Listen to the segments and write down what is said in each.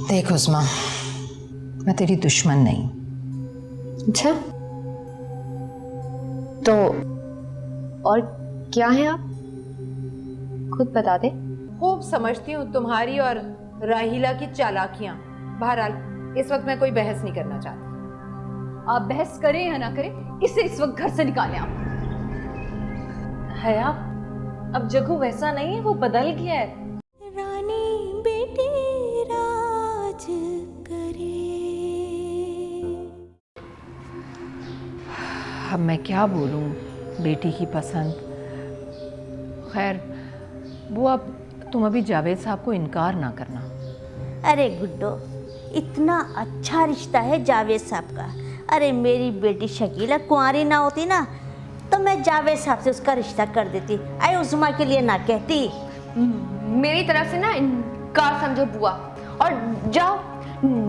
देख उस्मा, मैं तेरी दुश्मन नहीं। अच्छा, तो और क्या है आप? खुद बता दे। खूब समझती हूँ तुम्हारी और राहिला की चालाकियां। बहरहाल इस वक्त मैं कोई बहस नहीं करना चाहती। आप बहस करें या ना करें, इसे इस वक्त घर से निकालें आप। है आप, अब जग्गू वैसा नहीं है, वो बदल गया है। रानी बेटी राज करे। अब मैं क्या बोलूँ बेटी की पसंद। खैर वो, अब तुम अभी जावेद साहब को इनकार ना करना। अरे गुड्डो, इतना अच्छा रिश्ता है जावेद साहब का। अरे मेरी बेटी शकीला कुंवारी ना होती ना तो मैं जावेद साहब से उसका रिश्ता कर देती। अरे उस्मा के लिए ना कहती। मेरी तरफ से ना इनकार समझो बुआ, और जाओ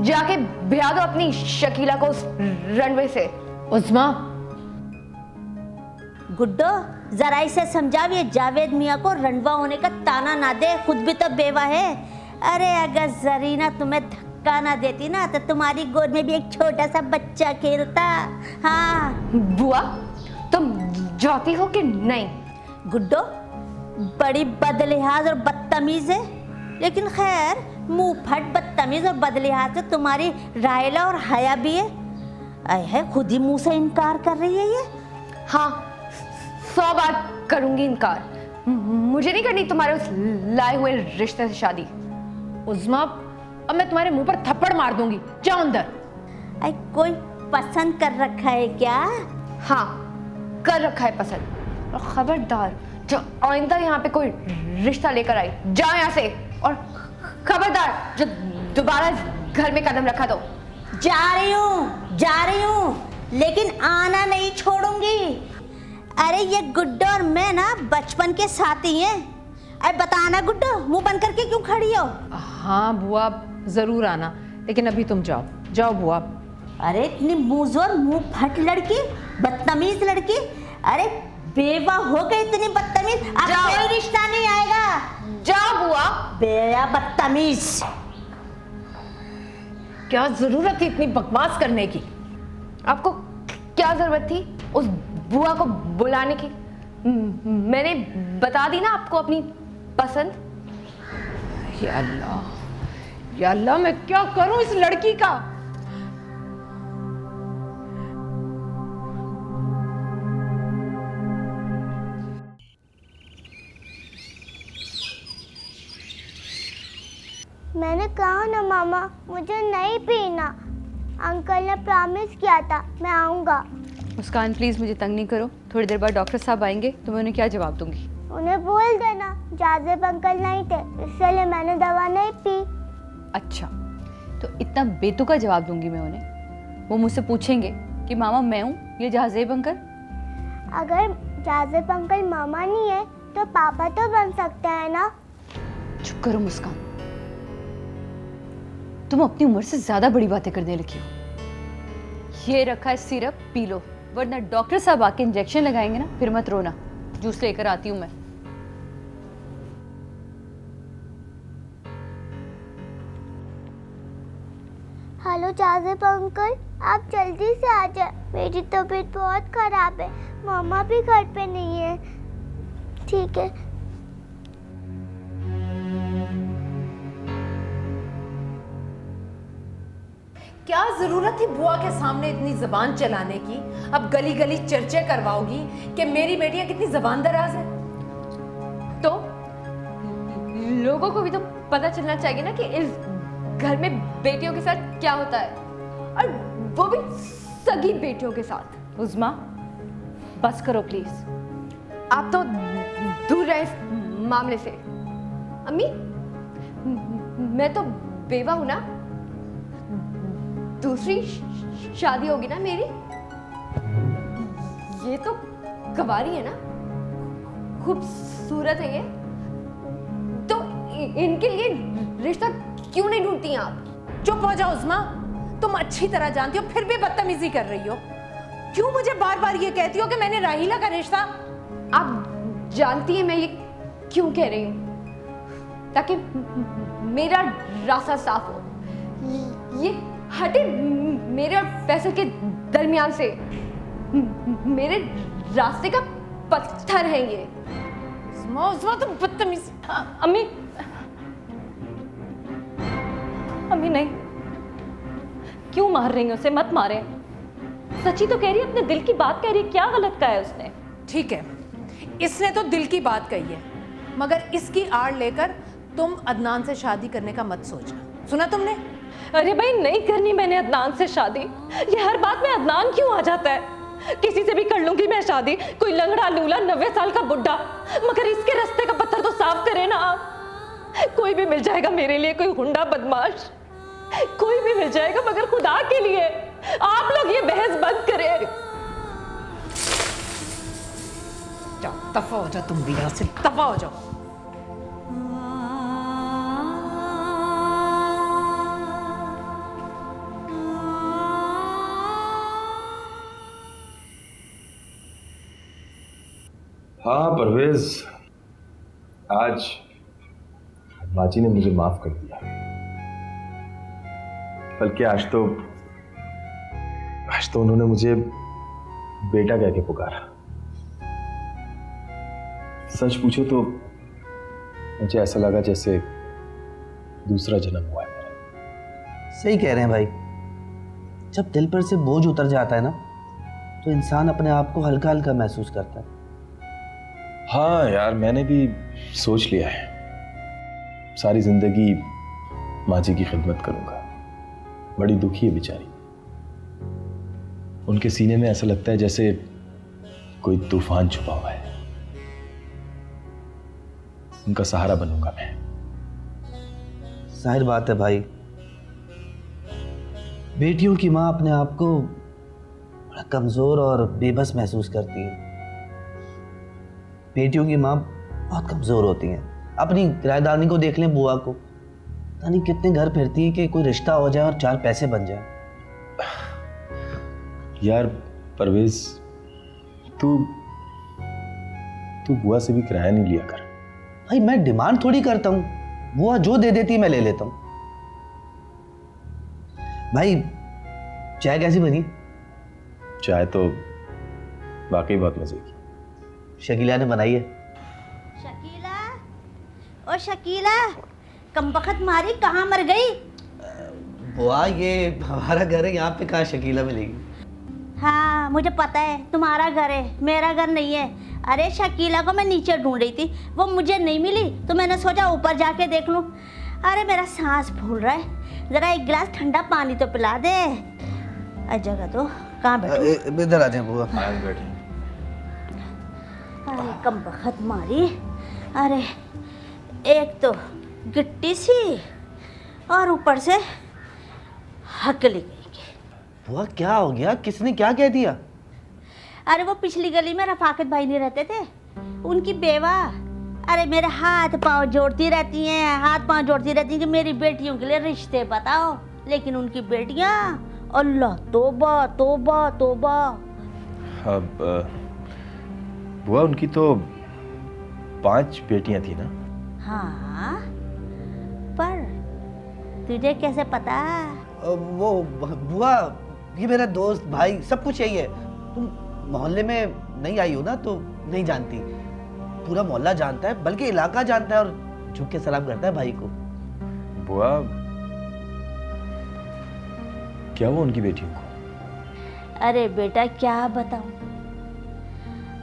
जाके ब्याह दो अपनी शकीला को उस रनवे से। उस्मा, गुड्डो जरा इसे समझाओ, ये जावेद मियाँ को रंडवा होने का ताना ना दे, खुद भी तो बेवा है। अरे अगर जरीना तुम्हें धक्का ना देती ना तो तुम्हारी गोद में भी एक छोटा सा बच्चा खेलता। हाँ बुआ, तुम जाती हो कि नहीं? गुड्डो बड़ी बदलिहाज और बदतमीज है, लेकिन खैर मुंह फट बदतमीज और बदलिहाज से तुम्हारी रायला और हया भी है। आए है, खुद ही मुंह से इनकार कर रही है ये। हाँ, 100 बार करूंगी इनकार। मुझे नहीं करनी तुम्हारे उस लाए हुए रिश्ते से शादी। उस्मा, अब मैं तुम्हारे मुंह पर थप्पड़ मार दूंगी। जाओ अंदर। आई कोई पसंद कर रखा है क्या? हाँ, कर रखा है पसंद। और खबरदार, जो आइंदा यहाँ पे कोई रिश्ता लेकर आई, जाओ यहाँ से। और खबरदार, जो दोबारा घर में कदम रखा तो। जा रही हूँ, लेकिन आना नहीं छोड़ूंगी। अरे ये गुड्डो और मैं ना बचपन के साथी हैं। अरे बताना गुड्डो, मुंह बंद करके क्यों खड़ी हो? हाँ बुआ, जरूर आना, लेकिन अभी तुम जाओ। जाओ बुआ। अरे इतनी मुंहजोर मुंह फट लड़की, बदतमीज लड़की। अरे बेवा हो गई इतनी बदतमीज, अब कोई रिश्ता नहीं आएगा। जाओ बुआ। बेया बदतमीज। क्या जरूरत थी इतनी बकवास करने की? आपको क्या जरूरत थी उस बुआ को बुलाने की? मैंने बता दी ना आपको अपनी पसंद। या अल्लाह, मैं क्या करूं इस लड़की का? मैंने कहा ना मामा, मुझे नहीं पीना। अंकल ने प्रॉमिस किया था, मैं आऊँगा। मुस्कान प्लीज़ मुझे तंग नहीं करो, थोड़ी देर बाद डॉक्टर साहब आएंगे तो मैं उन्हें क्या जवाब दूंगी? उन्हें बोल देना जाज़िब अंकल नहीं थे, इसलिए मैंने दवा नहीं पी। अच्छा, तो इतना बेतुका जवाब दूंगी मैं उन्हें? वो मुझसे पूछेंगे कि मामा मैं हूँ ये जाज़िब अंकल? अगर जाज़िब अंकल मामा नहीं है तो पापा तो बन सकते हैं ना। चुप करो मुस्कान, तुम अपनी उम्र से ज्यादा बड़ी बातें करने लगी हो। ये रखा है सिरप, पी लो, वरना डॉक्टर साहब आके इंजेक्शन लगाएंगे ना, फिर मत रोना। जूस लेकर आती हूँ मैं। हेलो जाज़िब अंकल, आप जल्दी से आ जाए, मेरी तबीयत बहुत खराब है। मामा भी घर पे नहीं है। ठीक है। क्या जरूरत थी बुआ के सामने इतनी जबान चलाने की? अब गली गली चर्चे करवाओगी कि मेरी बेटियां कितनी जबान दराज है। तो लोगों को भी तो पता चलना चाहिए ना कि इस घर में बेटियों के साथ क्या होता है, और वो भी सगी बेटियों के साथ। उज़्मा बस करो प्लीज। आप तो दूर रहे इस मामले से। अम्मी, मैं तो बेवा हूं ना, दूसरी शादी होगी ना मेरी। ये तो कवारी है ना, खूबसूरत है ये, तो इनके लिए रिश्ता क्यों नहीं ढूंढती हैं आप? चुप हो जाओ उस्मा, तुम अच्छी तरह जानती हो फिर भी बदतमीजी कर रही हो। क्यों मुझे बार बार ये कहती हो कि मैंने राहिला का रिश्ता? आप जानती हैं मैं ये क्यों कह रही हूँ? ताकि मेरा रास्ता साफ हो, ये हटे मेरे और फैसल के दरमियान से। मेरे रास्ते का पत्थर है ये। तुम बदतमीज। अम्मी, अम्मी नहीं, क्यों मार रही हो उसे? मत मारे। सच्ची तो कह रही है, अपने दिल की बात कह रही है, क्या गलत कहा है उसने? ठीक है, इसने तो दिल की बात कही है, मगर इसकी आड़ लेकर तुम अदनान से शादी करने का मत सोचना। सुना तुमने? अरे भाई, नहीं करनी मैंने अदनान से शादी। ये हर बात में अदनान क्यों आ जाता है? किसी से भी कर लूंगी मैं शादी, कोई लंगड़ा लूला 90 साल का बुड्ढा, मगर इसके रास्ते का पत्थर तो साफ करे ना आप। कोई भी मिल जाएगा मेरे लिए, कोई हुंडा बदमाश, कोई भी मिल जाएगा, मगर खुदा के लिए आप लोग ये बहस बंद करें। जाओ, दफा हो जाओ, तुम भी यहाँ से दफा हो जाओ। हाँ परवेज, आज माची ने मुझे माफ कर दिया। बल्कि आज तो उन्होंने मुझे बेटा कह के पुकारा। सच पूछो तो मुझे ऐसा लगा जैसे दूसरा जन्म हुआ है मेरा। सही कह रहे हैं भाई, जब दिल पर से बोझ उतर जाता है ना, तो इंसान अपने आप को हल्का हल्का महसूस करता है। हाँ यार, मैंने भी सोच लिया है, सारी जिंदगी माँ जी की खिदमत करूंगा। बड़ी दुखी है बेचारी, उनके सीने में ऐसा लगता है जैसे कोई तूफान छुपा हुआ है। उनका सहारा बनूंगा मैं। जाहिर बात है भाई, बेटियों की माँ अपने आप को बड़ा कमजोर और बेबस महसूस करती है। बेटियों की माँ बहुत कमजोर होती हैं। अपनी किराएदारनी को देख लें, बुआ को, पता नहीं कितने घर फिरती है कि कोई रिश्ता हो जाए और 4 पैसे बन जाए। यार परवेज, तू बुआ से भी किराया नहीं लिया कर। भाई मैं डिमांड थोड़ी करता हूँ, बुआ जो दे देती है मैं ले लेता हूँ। भाई चाय कैसी बनी? चाय तो वाकई बहुत मजे की। शकीला ने बनाई है। शकीला, ओ शकीला, कमबख्त मारी कहाँ मर गई? बुआ ये हमारा घर है, यहाँ पे कहाँ शकीला मिलेगी? हाँ मुझे पता है, तुम्हारा घर है, मेरा घर नहीं है। अरे शकीला को मैं नीचे ढूंढ रही थी, वो मुझे नहीं मिली, तो मैंने सोचा ऊपर जाके देख लूं। अरे मेरा सांस फूल रहा है, जरा एक गिलास ठंडा पानी तो पिला दे। जगह तो कहाँ बैठूं? इधर आ जाए बुआ। बैठे। अरे कमबख्त मारी। अरे एक तो गिट्टी सी और ऊपर से हकली गई। बुआ क्या हो गया? किसने क्या कह दिया? अरे वो पिछली गली में रफाकत भाई नहीं रहते थे, उनकी बेवा। अरे मेरे हाथ पांव जोड़ती रहती हैं कि मेरी बेटियों के लिए रिश्ते बताओ, लेकिन उनकी बेटियां, अल्लाह तौबा तौबा तौबा। अब बुआ, उनकी तो 5 बेटियां थी ना? हाँ, पर तुझे कैसे पता? वो बुआ, ये मेरा दोस्त भाई सब कुछ यही है। तुम मोहल्ले में नहीं आई हो ना, तो नहीं जानती। पूरा मोहल्ला जानता है, बल्कि इलाका जानता है, और झुक के सलाम करता है भाई को। बुआ, क्या हुआ उनकी बेटियों को? अरे बेटा क्या बताऊं,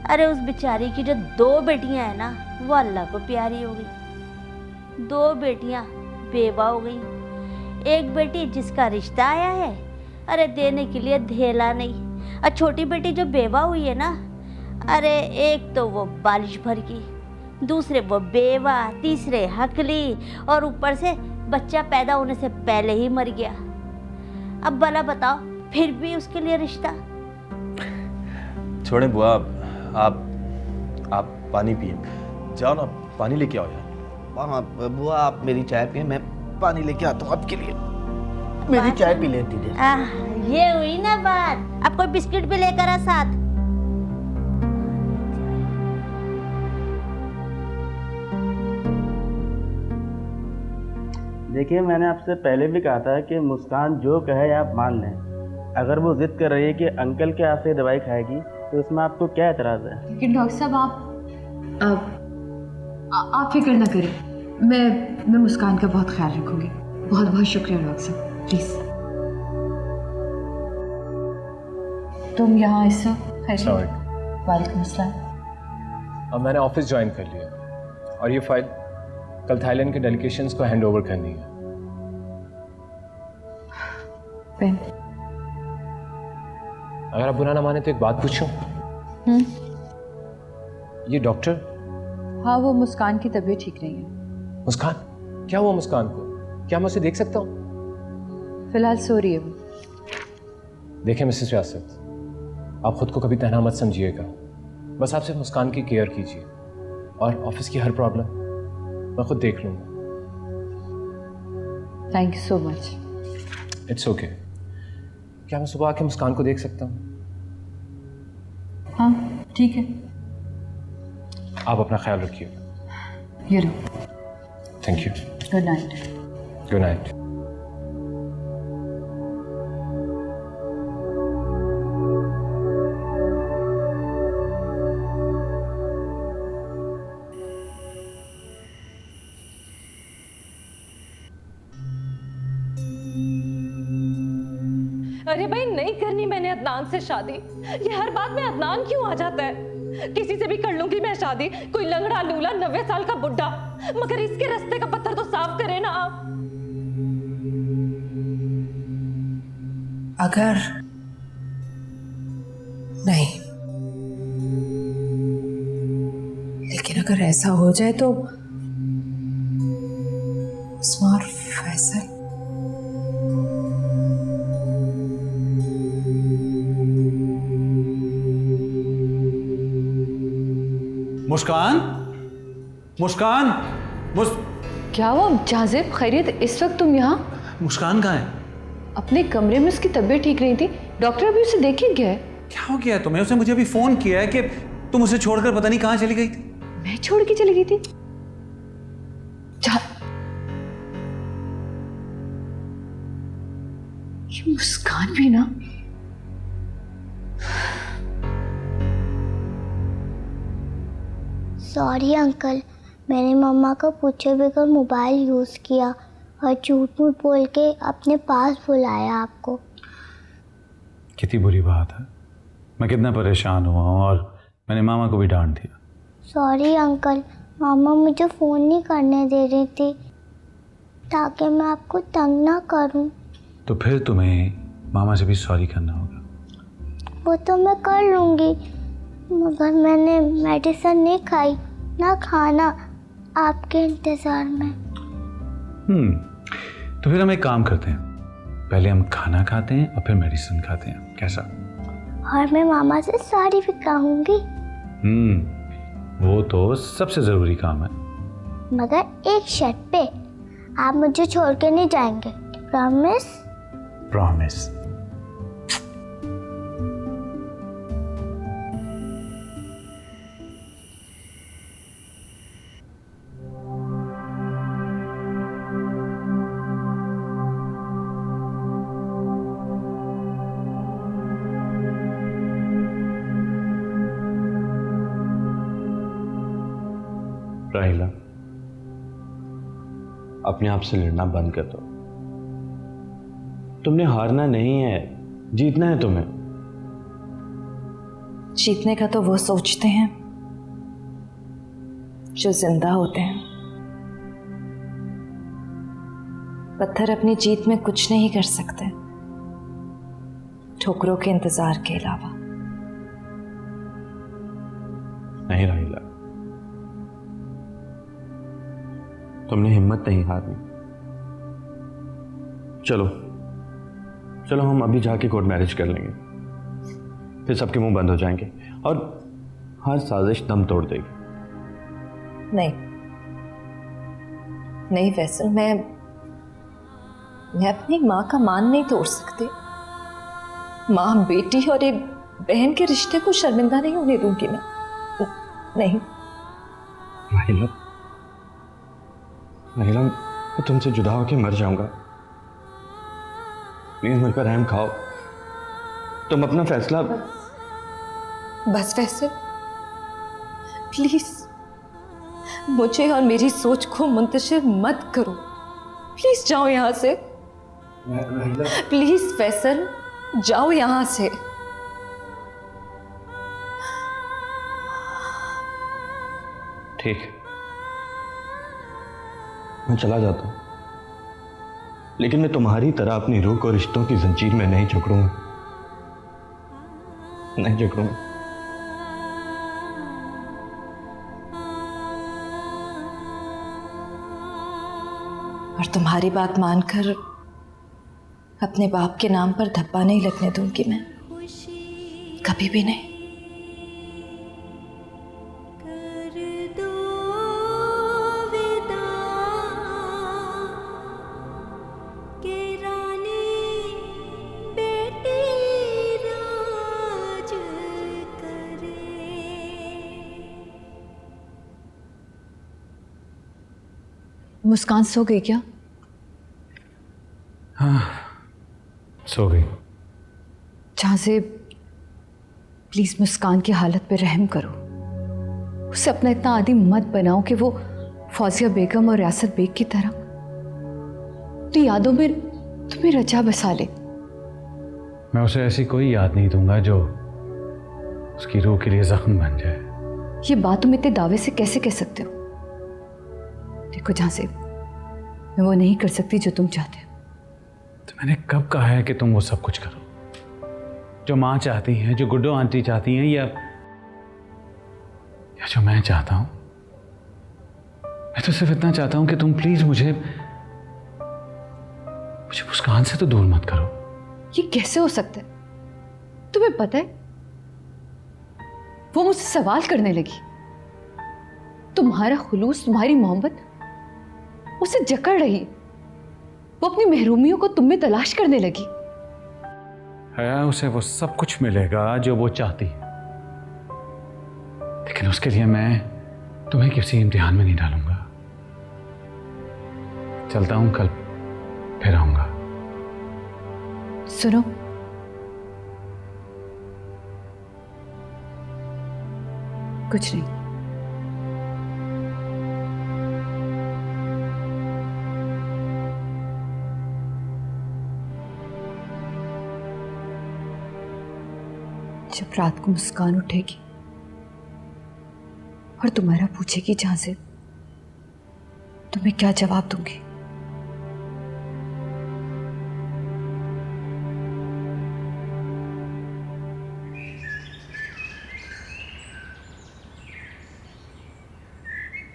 अरे उस बेचारी की जो 2 बेटियां हैं ना, वो अल्लाह को प्यारी हो गई। 2 बेटियां बेवा हो गई। एक बेटी जिसका रिश्ता आया है, अरे देने के लिए धेला नहीं। और छोटी बेटी जो बेवा हुई है ना, अरे एक तो वो बालिश भर की, दूसरे वो बेवा, तीसरे हकली, और ऊपर से बच्चा पैदा होने से पहले ही मर गया। अब भला बताओ, फिर भी उसके लिए रिश्ता? छोड़े बुआ, आप पानी पिए। जाओ ना, पानी लेके आओ यार। हाँ बुआ, आप मेरी चाय पिए, मैं पानी लेके आता हूँ आपके लिए। मेरी चाय पी लेती थी। ये हुई ना बात। अब कोई बिस्किट भी लेकर आ साथ। देखिए, मैंने आपसे पहले भी कहा था कि मुस्कान जो कहे आप मान लें। अगर वो जिद कर रही है कि अंकल के हाथ से दवाई खाएगी तो इसमें आपको क्या एतराज़ है? लेकिन डॉक्टर साहब आप फिक्र ना करें, मैं मुस्कान का बहुत ख्याल रखूंगी। बहुत बहुत शुक्रिया डॉक्टर साहब, प्लीज़। तुम यहाँ इस वक्त? वालेकुम अस्सलाम। अब मैंने ऑफिस ज्वाइन कर लिया और ये फाइल कल थाईलैंड के डेलीगेशंस को हैंड ओवर करनी है। पेन। अगर आप बुरा ना माने तो एक बात पूछूं? ये डॉक्टर? हाँ, वो मुस्कान की तबीयत ठीक नहीं है। मुस्कान? क्या हुआ मुस्कान को? क्या मैं उसे देख सकता हूँ? फिलहाल सो रही है वो। देखिए मिसेस रियासत, आप खुद को कभी तन्हा मत समझिएगा। बस आप सिर्फ मुस्कान की केयर कीजिए और ऑफिस की हर प्रॉब्लम मैं खुद देख लूँगा। Thank you so much. It's okay. क्या मैं सुबह आके मुस्कान को देख सकता हूँ? हाँ ठीक है। आप अपना ख्याल रखिएगा। ये लो। Thank you. Good night. Good night. अरे भाई, नहीं करनी मैंने अदनान से शादी। ये हर बात में अदनान क्यों आ जाता है? किसी से भी कर लूंगी मैं शादी, कोई लंगड़ा लूला 90 साल का बुड्ढा, मगर इसके रास्ते का पत्थर तो साफ करे ना आप। अगर नहीं, लेकिन अगर ऐसा हो जाए तो उस्मा और फैसल। मुस्कान, मुस्कान, क्या हुआ जाजिब, खैरियत? इस वक्त तुम यहाँ? मुस्कान कहाँ है? अपने कमरे में उसकी तबीयत ठीक नहीं थी, डॉक्टर अभी उसे देख ही गया है। क्या हो गया तुम्हें? उसने मुझे अभी फोन किया है कि तुम उसे छोड़कर पता नहीं कहाँ चली गई थी। मैं छोड़ के चली गई थी? ये मुस्कान भी ना। सॉरी अंकल, मैंने मम्मा को पूछे बगैर मोबाइल यूज़ किया और झूठ मूठ बोल के अपने पास बुलाया आपको। कितनी बुरी बात है। मैं कितना परेशान हुआ हूँ और मैंने मामा को भी डांट दिया। सॉरी अंकल, मामा मुझे फ़ोन नहीं करने दे रही थी ताकि मैं आपको तंग ना करूं। तो फिर तुम्हें मामा से भी सॉरी करना होगा। वो तो मैं कर लूँगी, मगर मैंने मेडिसिन नहीं खाई ना खाना आपके इंतज़ार में। तो फिर हम एक काम करते हैं, पहले हम खाना खाते हैं और फिर मेडिसिन खाते हैं, कैसा? और मैं मामा से सॉरी भी कहूँगी। वो तो सबसे ज़रूरी काम है। मगर एक शर्त पे, आप मुझे छोड़ के नहीं जाएंगे, प्रॉमिस? प्रॉमिस। राहिला, अपने आप से लड़ना बंद कर दो। तुमने हारना नहीं है, जीतना है तुम्हें। जीतने का तो वो सोचते हैं जो जिंदा होते हैं। पत्थर अपनी जीत में कुछ नहीं कर सकते ठोकरों के इंतजार के अलावा। नहीं राहिला, तुमने हिम्मत नहीं हारनी। चलो चलो, हम अभी जाके कोर्ट मैरिज कर लेंगे, फिर सबके मुंह बंद हो जाएंगे और हर साजिश दम तोड़ देगी। नहीं नहीं फैसल, मैं अपनी माँ का मान नहीं तोड़ सकती। माँ बेटी और एक बहन के रिश्ते को शर्मिंदा नहीं होने दूंगी मैं। नहीं राहिला, राहिला, मैं तुमसे जुदा होकर मर जाऊंगा। प्लीज मुझ पर रहम खाओ, तुम अपना फैसला। बस फैसल, प्लीज मुझे और मेरी सोच को मुंतशिर मत करो। प्लीज जाओ यहां से। प्लीज फैसल, जाओ यहां से। ठीक है, मैं चला जाता हूं, लेकिन मैं तुम्हारी तरह अपनी रूह को रिश्तों की जंजीर में नहीं जकड़ूंगा, नहीं जकड़ूंगा। और तुम्हारी बात मानकर अपने बाप के नाम पर धब्बा नहीं लगने दूंगी मैं, कभी भी नहीं। मुस्कान सो गई क्या? हाँ, सो गई। जहां से प्लीज मुस्कान की हालत पे रहम करो। उसे अपना इतना आदी मत बनाओ कि वो फौजिया बेगम और रियासत बेग की तरह तो यादों में तुम्हें रचा बसा ले। मैं उसे ऐसी कोई याद नहीं दूंगा जो उसकी रूह के लिए जख्म बन जाए। ये बात तुम इतने दावे से कैसे कह सकते हो? देखो जहां से मैं वो नहीं कर सकती जो तुम चाहते हो। तो मैंने कब कहा है कि तुम वो सब कुछ करो जो माँ चाहती हैं, जो गुड्डो आंटी चाहती हैं, या जो मैं चाहता हूं? मैं तो सिर्फ इतना चाहता हूं कि तुम प्लीज मुझे मुस्कान से तो दूर मत करो। ये कैसे हो सकता है? तुम्हें पता है वो मुझसे सवाल करने लगी। तुम्हारा खुलूस, तुम्हारी मोहब्बत उसे जकड़ रही है। वो अपनी महरूमियों को तुम में तलाश करने लगी। है, उसे वो सब कुछ मिलेगा जो वो चाहती है, लेकिन उसके लिए मैं तुम्हें किसी इम्तिहान में नहीं डालूंगा। चलता हूं, कल फिर आऊंगा। सुनो, कुछ नहीं। जब रात को मुस्कान उठेगी और तुम्हारा पूछेगी जहां से, तुम्हें क्या जवाब दूंगी?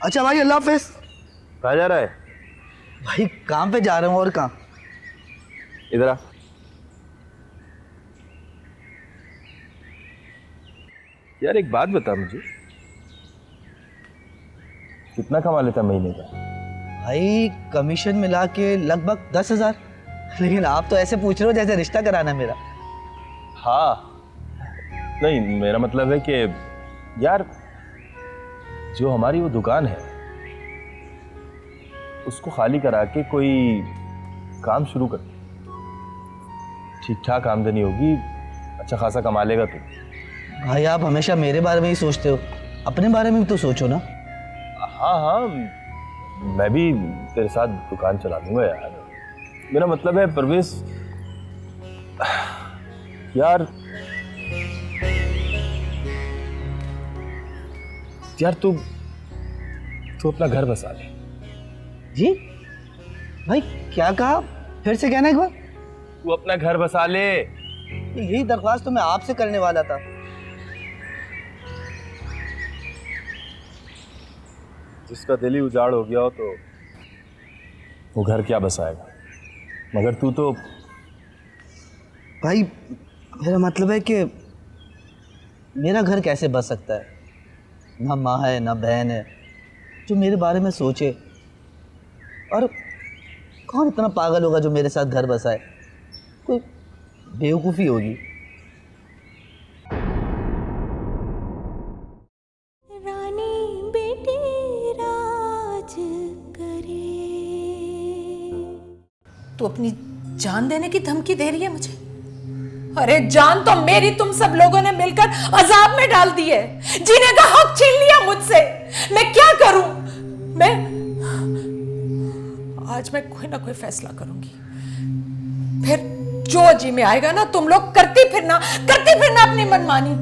अच्छा भाई, अल्लाह हाफिज। कहाँ जा रहा है भाई? काम पे जा रहा हूँ। और कहाँ? इधर आ। यार एक बात बता मुझे, कितना कमा लेता महीने का? भाई कमीशन मिला के लगभग 10,000। लेकिन आप तो ऐसे पूछ रहे हो जैसे रिश्ता कराना मेरा। हाँ, नहीं मेरा मतलब है कि यार जो हमारी वो दुकान है उसको खाली करा के कोई काम शुरू कर। ठीक ठाक आमदनी होगी, अच्छा खासा कमा लेगा तू। भाई आप हमेशा मेरे बारे में ही सोचते हो, अपने बारे में भी तो सोचो ना। हाँ हाँ, मैं भी तेरे साथ दुकान चला दूंगा यार। मेरा मतलब है परवेज यार तू अपना घर बसा ले। जी भाई क्या कहा? फिर से कहना एक बार। तू अपना घर बसा ले। यही दरख्वास्त तो मैं आपसे करने वाला था। जिसका दिल ही उजाड़ हो गया हो तो वो घर क्या बसाएगा? मगर तू तो भाई, मेरा मतलब है कि मेरा घर कैसे बस सकता है? ना माँ है ना बहन है जो मेरे बारे में सोचे। और कौन इतना पागल होगा जो मेरे साथ घर बसाए? कोई बेवकूफ़ी होगी। रानी बेटी राज करे। तू अपनी जान देने की धमकी दे रही है मुझे? अरे जान तो मेरी तुम सब लोगों ने मिलकर अजाब में डाल दी है, जीने का हक छीन लिया मुझसे। मैं क्या करूं? आज मैं कोई ना कोई फैसला करूंगी, फिर जो जी में आएगा ना तुम लोग करती फिरना अपनी मनमानी।